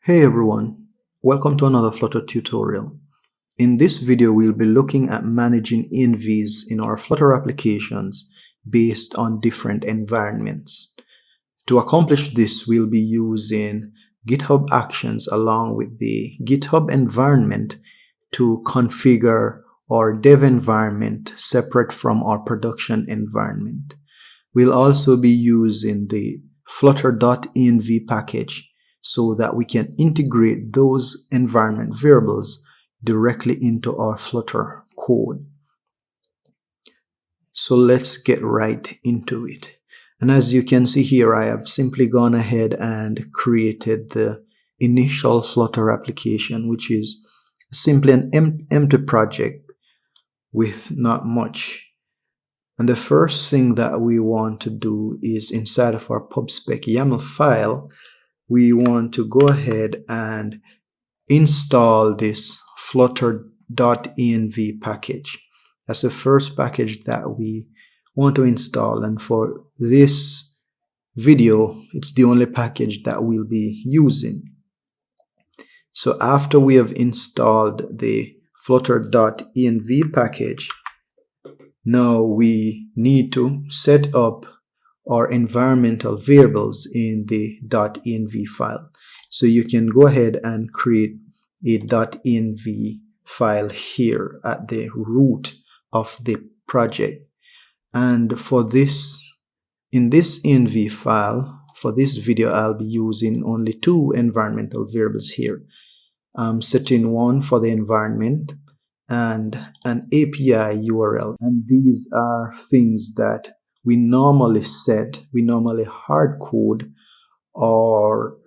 Hey everyone, welcome to another Flutter tutorial. In this video, we'll be looking at managing envs in our Flutter applications based on different environments. To accomplish this, we'll be using GitHub Actions along with the GitHub environment to configure our dev environment separate from our production environment. We'll also be using the flutter.env package so that we can integrate those environment variables directly into our Flutter code. So let's get right into it. And as you can see here, I have simply gone ahead and created the initial Flutter application, which is simply an empty project with not much. And the first thing that we want to do is inside of our pubspec YAML file, we want to go ahead and install this flutter.env package. That's the first package that we want to install, and for this video it's the only package that we'll be using. So after we have installed the flutter.env package, now we need to set up our environmental variables in the .env file. So you can go ahead and create a .env file here at the root of the project. And for this, in this env file, for this video, I'll be using only two environmental variables here. I'm setting one for the environment and an API URL. And these are things that we normally set, we normally hard code, or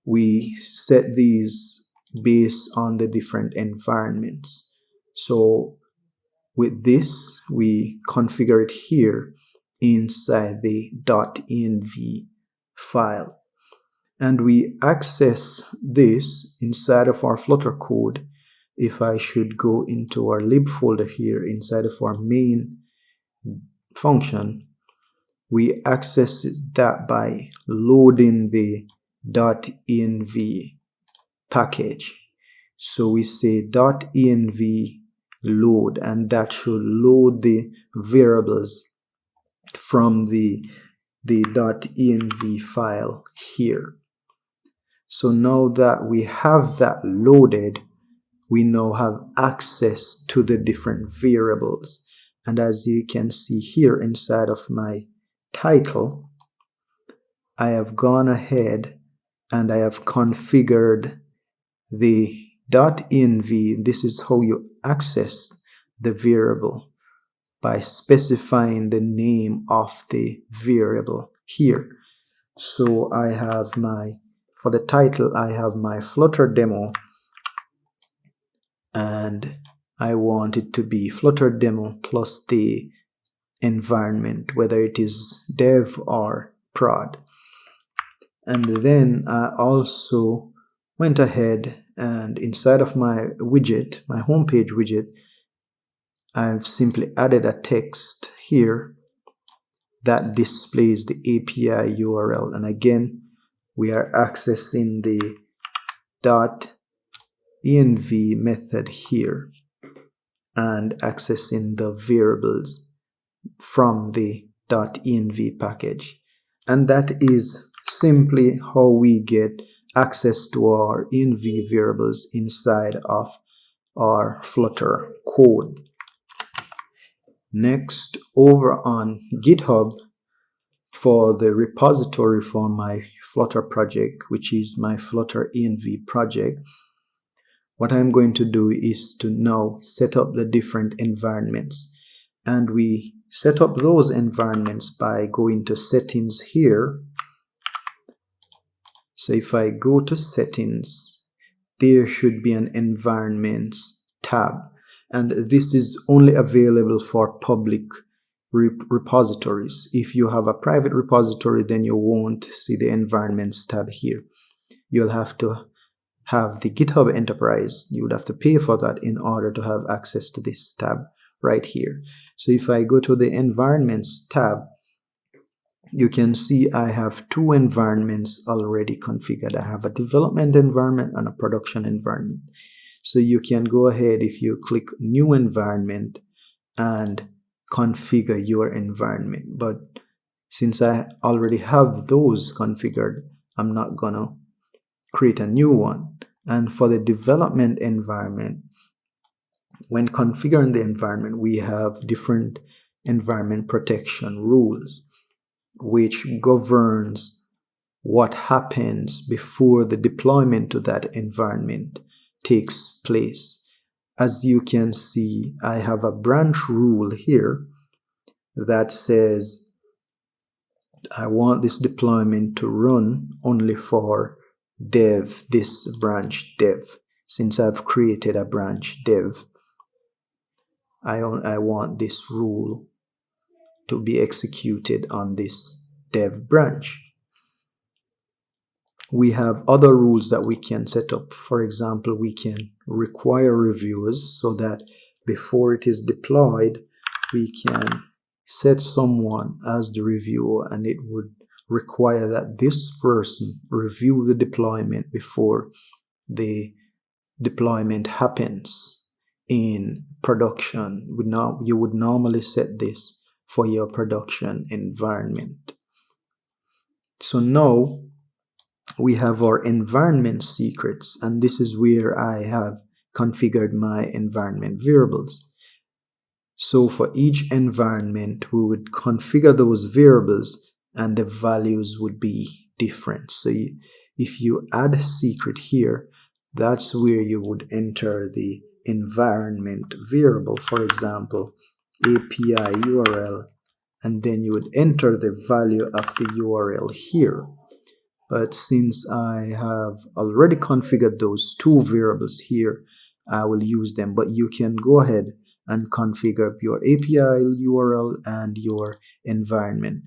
we set these based on the different environments. So with this, we configure it here inside the .env file. And we access this inside of our Flutter code. If I should go into our lib folder here inside of our main function, we access that by loading the .env package. So we say .env load, and that should load the variables from the .env file here. So now that we have that loaded, we now have access to the different variables. And as you can see here inside of my title, I have gone ahead and I have configured the .env. This is how you access the variable, by specifying the name of the variable here. So I have for the title, I have my Flutter demo, and I want it to be Flutter demo plus the environment, whether it is dev or prod. And then I also went ahead and inside of my widget, my homepage widget, I've simply added a text here that displays the API URL. And again, we are accessing the .env method here and accessing the variables from the .env package. And that is simply how we get access to our env variables inside of our Flutter code. Next, over on GitHub, for the repository for my Flutter project, which is my Flutter env project, what I'm going to do is to now set up the different environments. And we set up those environments by going to settings here. So if I go to settings, there should be an environments tab. And this is only available for public repositories. If you have a private repository, then you won't see the environments tab here. You'll have to have the GitHub Enterprise. You would have to pay for that in order to have access to this tab right here. So if I go to the environments tab, you can see I have two environments already configured. I have a development environment and a production environment. So you can go ahead, if you click new environment, and configure your environment. But since I already have those configured, I'm not gonna create a new one. And for the development environment, when configuring the environment, we have different environment protection rules which governs what happens before the deployment to that environment takes place. As you can see, I have a branch rule here that says I want this deployment to run only for dev, this branch dev. Since I've created a branch dev, I want this rule to be executed on this dev branch. We have other rules that we can set up. For example, we can require reviewers so that before it is deployed, we can set someone as the reviewer, and it would require that this person review the deployment before the deployment happens in production. You would normally set this for your production environment. So now we have our environment secrets, and this is where I have configured my environment variables. So for each environment, we would configure those variables and the values would be different. So if you add a secret here, that's where you would enter the environment variable, for example, API URL, and then you would enter the value of the URL here. But since I have already configured those two variables here, I will use them. But you can go ahead and configure your API URL and your environment,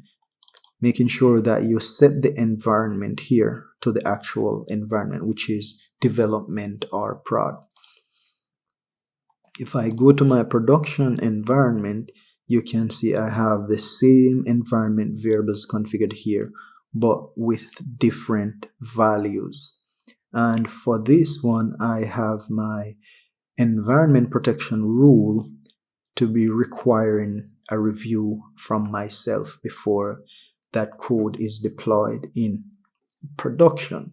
making sure that you set the environment here to the actual environment, which is development or prod. If I go to my production environment, you can see I have the same environment variables configured here, but with different values. And for this one, I have my environment protection rule to be requiring a review from myself before that code is deployed in production.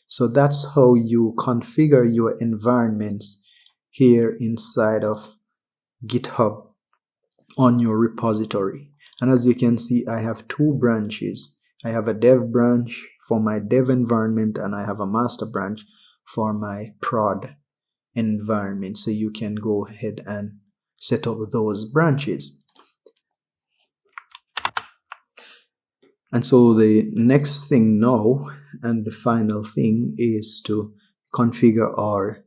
So that's how you configure your environments here inside of GitHub on your repository. And as you can see, I have two branches. I have a dev branch for my dev environment, and I have a master branch for my prod environment. So you can go ahead and set up those branches. And so the next thing now, and the final thing, is to configure our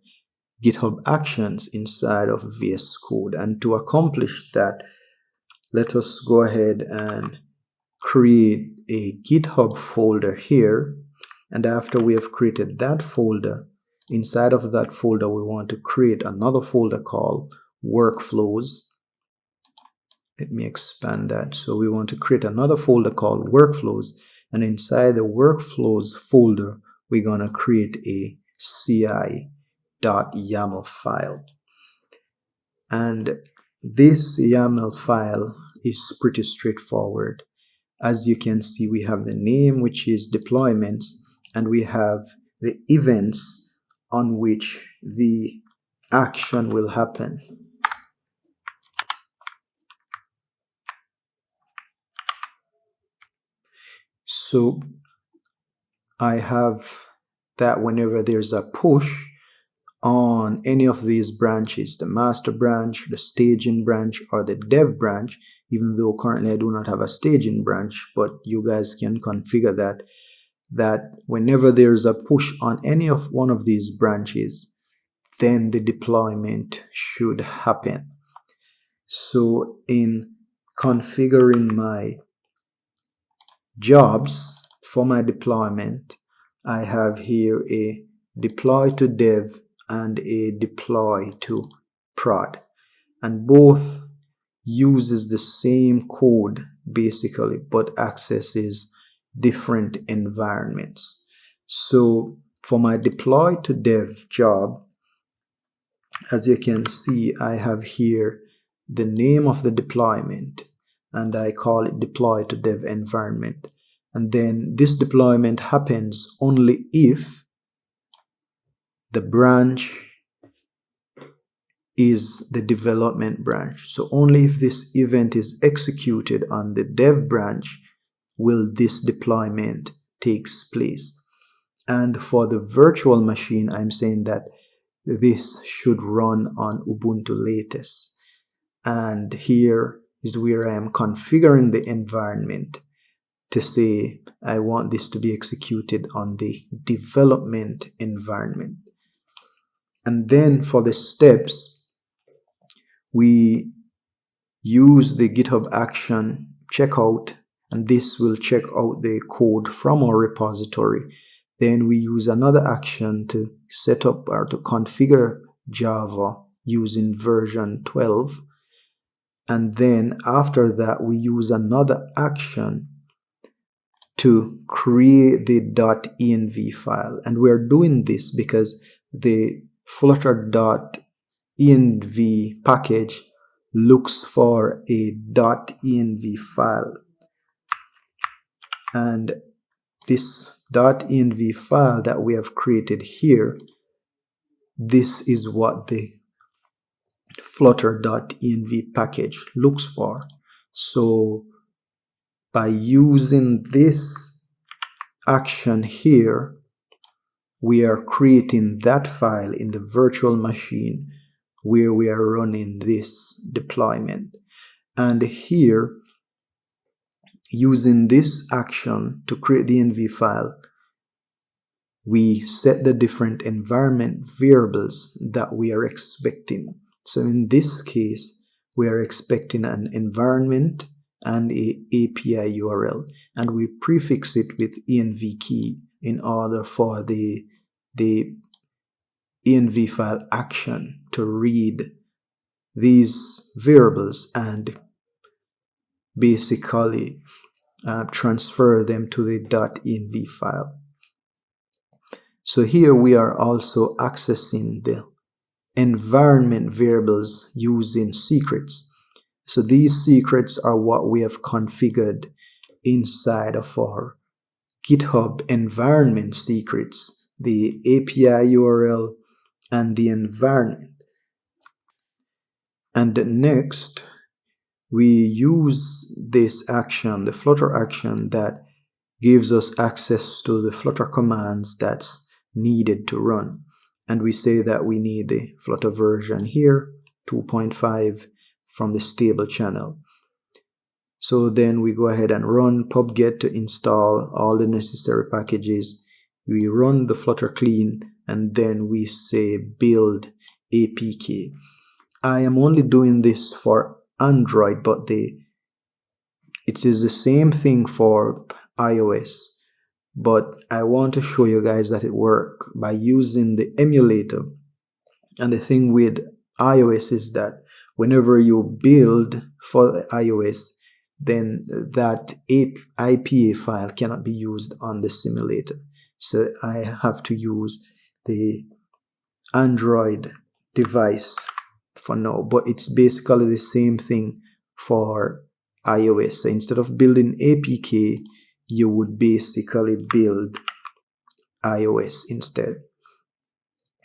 GitHub actions inside of VS Code. And to accomplish that, let us go ahead and create a GitHub folder here. And after we have created that folder, inside of that folder, we want to create another folder called workflows. Let me expand that. So we want to create another folder called workflows, and inside the workflows folder, we're going to create a ci.yaml file. And this YAML file is pretty straightforward. As you can see, we have the name, which is deployments, and we have the events on which the action will happen. So I have that whenever there's a push on any of these branches, the master branch, the staging branch, or the dev branch, even though currently I do not have a staging branch, but you guys can configure that whenever there's a push on any of one of these branches, then the deployment should happen. So in configuring my jobs for my deployment, I have here a deploy to dev and a deploy to prod, and both uses the same code basically, but accesses different environments. So for my deploy to dev job, as you can see, I have here the name of the deployment, and I call it deploy to dev environment. And then this deployment happens only if the branch is the development branch. So only if this event is executed on the dev branch will this deployment takes place. And for the virtual machine, I'm saying that this should run on Ubuntu latest. And here is where I am configuring the environment to say I want this to be executed on the development environment. And then for the steps, we use the GitHub action checkout, and this will check out the code from our repository. Then we use another action to set up or to configure Java using version 12. And then after that, we use another action to create the .env file. And we're doing this because the Flutter.env package looks for a .env file. And this .env file that we have created here, this is what the Flutter.env package looks for. So by using this action here, we are creating that file in the virtual machine where we are running this deployment. And here, using this action to create the env file, we set the different environment variables that we are expecting. So in this case, we are expecting an environment and a API URL, and we prefix it with env key in order for the env file action to read these variables and basically transfer them to the .env file. So here we are also accessing the environment variables using secrets. So these secrets are what we have configured inside of our GitHub environment secrets, the API URL and the environment. And next, we use this action, the Flutter action, that gives us access to the Flutter commands that's needed to run. And we say that we need the Flutter version here, 2.5 from the stable channel. So then we go ahead and run pubget to install all the necessary packages. We run the Flutter clean, and then we say build APK. I am only doing this for Android, but it is the same thing for iOS. But I want to show you guys that it works by using the emulator. And the thing with iOS is that whenever you build for iOS, then that IPA file cannot be used on the simulator. So I have to use the Android device for now, but it's basically the same thing for iOS. So instead of building APK, you would basically build iOS instead.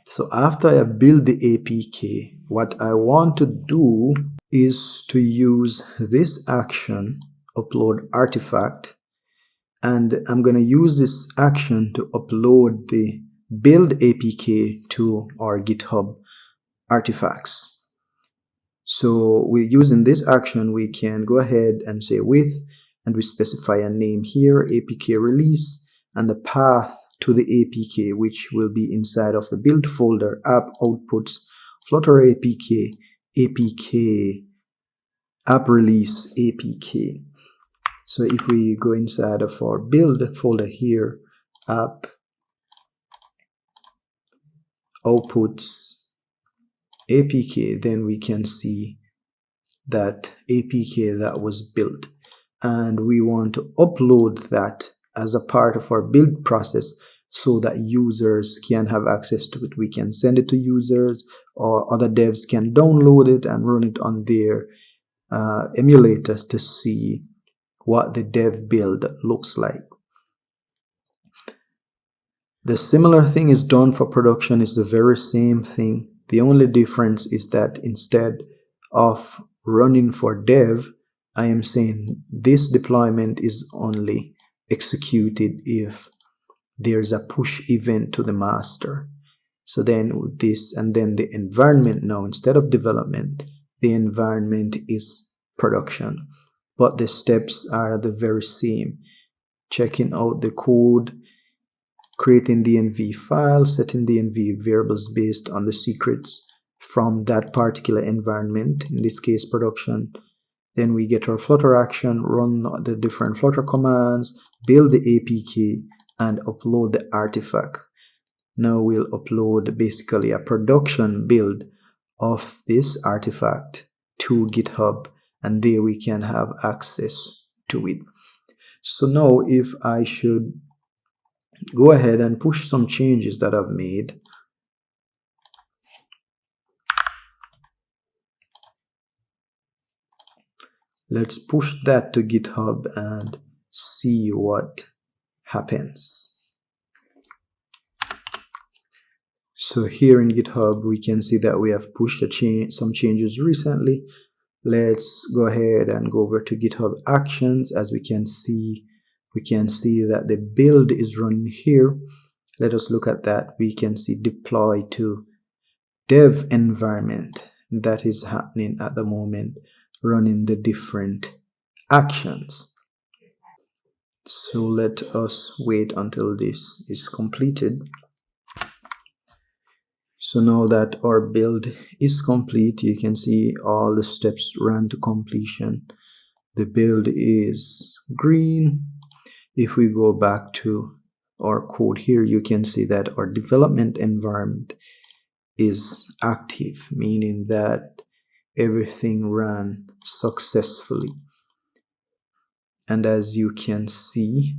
So after I build the APK, what I want to do is to use this action, upload artifact, and I'm going to use this action to upload the build APK to our GitHub artifacts. So with using this action, we can go ahead and say with, and we specify a name here, APK release, and the path to the APK, which will be inside of the build folder, app outputs, Flutter APK, APK, app release APK. So if we go inside of our build folder here, app outputs APK, then we can see that APK that was built. and we want to upload that as a part of our build process so that users can have access to it. We can send it to users, or other devs can download it and run it on their emulators to see what the dev build looks like. The similar thing is done for production. It's the very same thing. The only difference is that instead of running for dev, I am saying this deployment is only executed if there's a push event to the master. So then this, and then the environment now, instead of development, the environment is production. But the steps are the very same. Checking out the code, creating the env file, setting the env variables based on the secrets from that particular environment, in this case production. Then we get our Flutter action, run the different Flutter commands, build the APK, and upload the artifact. Now we'll upload basically a production build of this artifact to GitHub, and there we can have access to it. So now if I should go ahead and push some changes that I've made, let's push that to GitHub and see what happens. So here in GitHub, we can see that we have pushed some changes recently. Let's go ahead and go over to GitHub Actions. As we can see that the build is running here. Let us look at that. We can see deploy to dev environment. That is happening at the moment, running the different actions. So let us wait until this is completed. So now that our build is complete, you can see all the steps ran to completion. The build is green. If we go back to our code here, you can see that our development environment is active, meaning that everything ran successfully. And as you can see,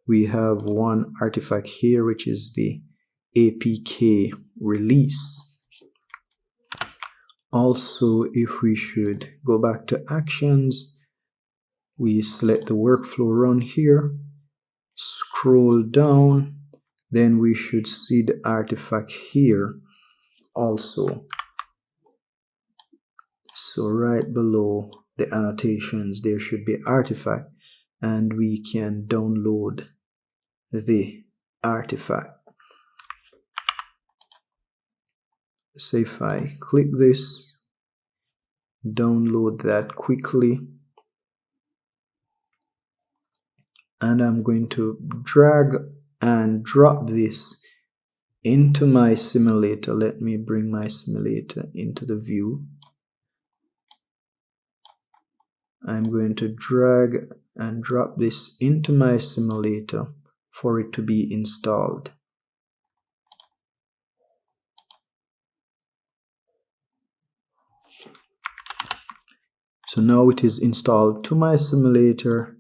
we have one artifact here, which is the APK release. Also, if we should go back to actions, we select the workflow run here, scroll down, then we should see the artifact here also. So right below the annotations, there should be artifact, and we can download the artifact. So if I click this, download that quickly, and I'm going to drag and drop this into my simulator. Let me bring my simulator into the view. I'm going to drag and drop this into my simulator for it to be installed. So now it is installed to my simulator.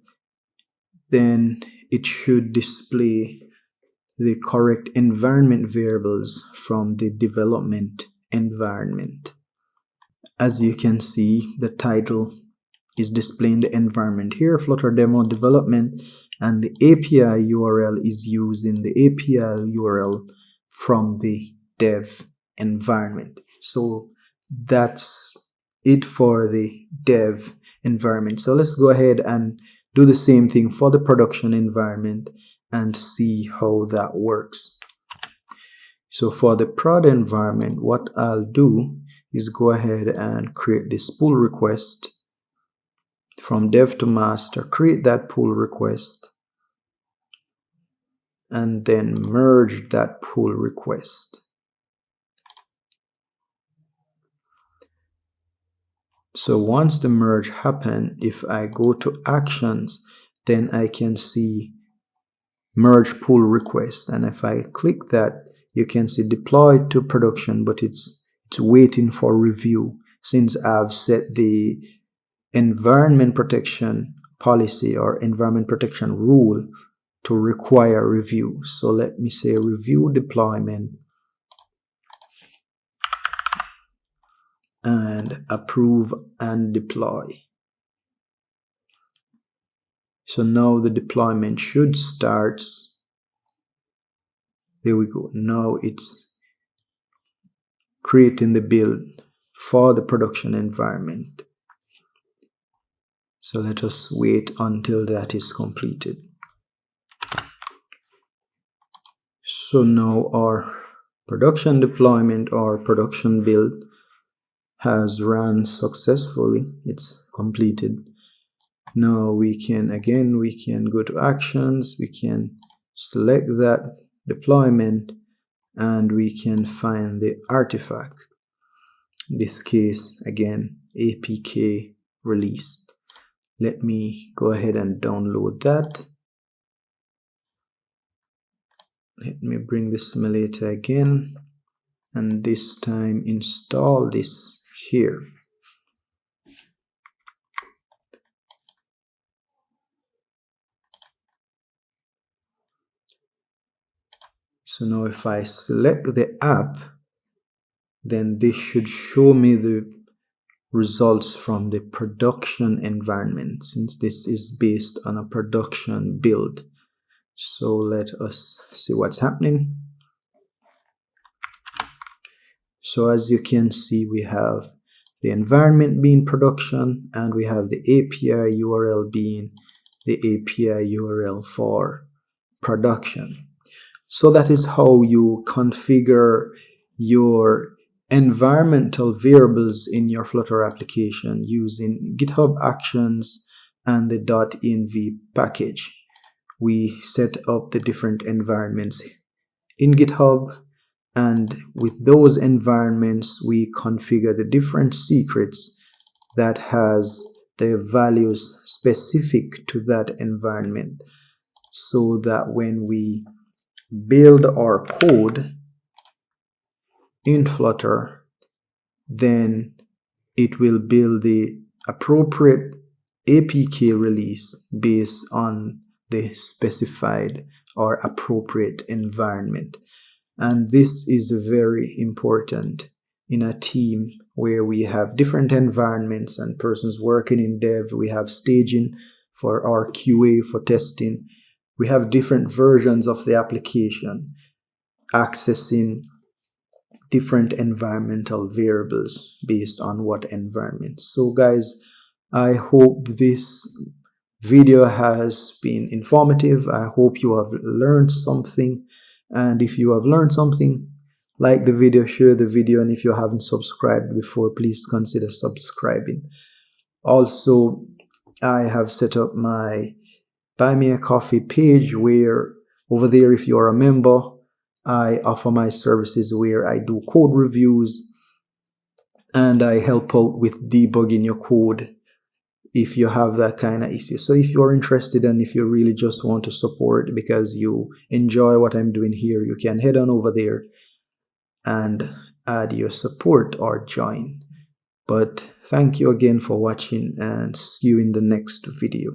Then it should display the correct environment variables from the development environment. As you can see, the title is displaying the environment here, Flutter Demo Development, and the API URL is using the API URL from the dev environment. So that's it for the dev environment. So let's go ahead and do the same thing for the production environment and see how that works. So for the prod environment, what I'll do is go ahead and create this pull request from dev to master, create that pull request, and then merge that pull request. So once the merge happened, if I go to actions, then I can see merge pull request, and if I click that, you can see deployed to production, but it's waiting for review since I've set the environment protection policy or environment protection rule to require review. So let me say review deployment and approve and deploy. So now the deployment should start. There we go. Now it's creating the build for the production environment. So let us wait until that is completed. So now our production deployment or production build has run successfully. It's completed. Now we can go to actions, we can select that deployment, and we can find the artifact. In this case, again, APK released. Let me go ahead and download that. Let me bring the simulator again, and this time install this here. So now if I select the app, then this should show me the results from the production environment, since this is based on a production build. So let us see what's happening. So as you can see, we have the environment being production, and we have the API URL being the API URL for production. So that is how you configure your environmental variables in your Flutter application using GitHub Actions and the .env package. We set up the different environments in GitHub, and with those environments we configure the different secrets that has the values specific to that environment, so that when we build our code in Flutter, then it will build the appropriate APK release based on the specified or appropriate environment. And this is very important in a team where we have different environments and persons working in dev. We have staging for our QA for testing. We have different versions of the application accessing different environmental variables based on what environment. So guys, I hope this video has been informative. I hope you have learned something. And if you have learned something, like the video, share the video, and if you haven't subscribed before, please consider subscribing. Also, I have set up my Buy Me a Coffee page, where over there, if you are a member, I offer my services where I do code reviews and I help out with debugging your code if you have that kind of issue. So if you're interested and if you really just want to support because you enjoy what I'm doing here, you can head on over there and add your support or join. But thank you again for watching, and see you in the next video.